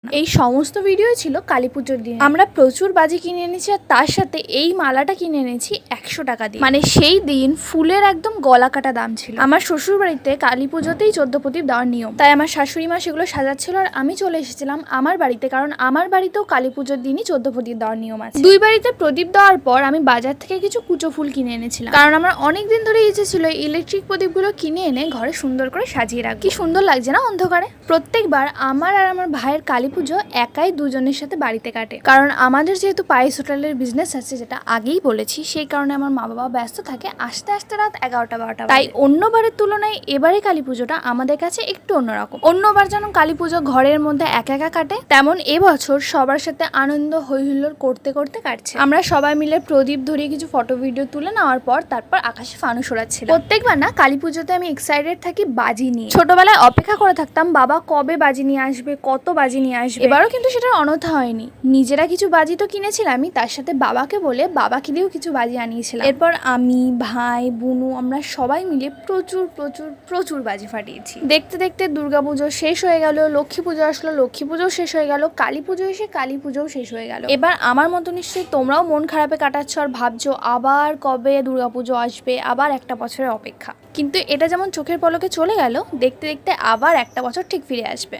এই সমস্ত ভিডিও ছিল কালী পুজোর দিন। আমরা প্রচুর বাজি কিনে এনেছি আর তার সাথে এই মালাটা কিনে এনেছি 100 টাকা দিয়ে। মানে সেই দিন ফুলের একদম গলা কাটা দাম ছিল। আমার শ্বশুর বাড়িতে কালী পুজোতেই 14 প্রদীপ দেওয়ার নিয়ম, তাই আমার শাশুড়ি মা সেগুলো সাজাচ্ছিল আর আমি চলে এসেছিলাম আমার বাড়িতে, কারণ আমার বাড়িতেও কালী পুজোর দিনই 14 প্রদীপ দেওয়ার নিয়ম আছে। দুই বাড়িতে প্রদীপ দেওয়ার পর আমি বাজার থেকে কিছু কুচো ফুল কিনে এনেছিলাম, কারণ আমার অনেকদিন ধরে ইচ্ছে ছিল ইলেকট্রিক প্রদীপগুলো কিনে এনে ঘরে সুন্দর করে সাজিয়ে রাখবো। কি সুন্দর লাগছে না অন্ধকারে। প্রত্যেকবার আমার আর আমার ভাইয়ের কালী পুজো একাই দুজনের সাথে বাড়িতে কাটে, কারণ আমাদের যেহেতু পায়েস হোটেলের বিজনেস আছে, যেটা আগেই বলেছি, সেই কারণে আমার মা বাবা ব্যস্ত থাকে আস্তে আস্তে রাত 11টা-12টা। তাই অন্যবারের তুলনায় এবারে কালী পুজোটা আমাদের কাছে একটু অন্যরকম। অন্যবার যেন কালী পুজো ঘরের মধ্যে একা একা কাটে, তেমন এবছর সবার সাথে আনন্দ হইহুল্লোড় করতে করতে কাটছে। আমরা সবাই মিলে প্রদীপ ধরিয়ে কিছু ফটো ভিডিও তুলে নেওয়ার পর তারপর আকাশে ফানুস ওড়াচ্ছিল। প্রত্যেকবার না কালী পুজোতে আমি এক্সাইটেড থাকি বাজি নিয়ে। ছোটবেলায় অপেক্ষা করে থাকতাম বাবা কবে বাজি নিয়ে আসবে, কত বাজি নিয়ে আসবে। এবারও কিন্তু সেটা অনথা হয়নি, নিজেরা কিছু বাজি তো কিনেছিলামই, তার সাথে বাবাকে বলে বাবাকে দিয়েও কিছু বাজি আনিয়েছিলাম। এরপর আমি, ভাই, বুনু আমরা সবাই মিলে প্রচুর প্রচুর প্রচুর বাজি ফাটিয়েছি। দেখতে দেখতে দুর্গাপুজো শেষ হয়ে গেল, লক্ষ্মী পুজো আসলো, লক্ষ্মী পুজোও শেষ হয়ে গেল, কালী পুজো এসে কালী পুজোও শেষ হয়ে গেল। এবার আমার মতো নিশ্চয়ই তোমরাও মন খারাপে কাটাচ্ছ আর ভাবছো আবার কবে দুর্গাপুজো আসবে, আবার একটা বছরের অপেক্ষা। কিন্তু এটা যেমন চোখের পলকে চলে গেল, দেখতে দেখতে আবার একটা বছর ঠিক ফিরে আসবে।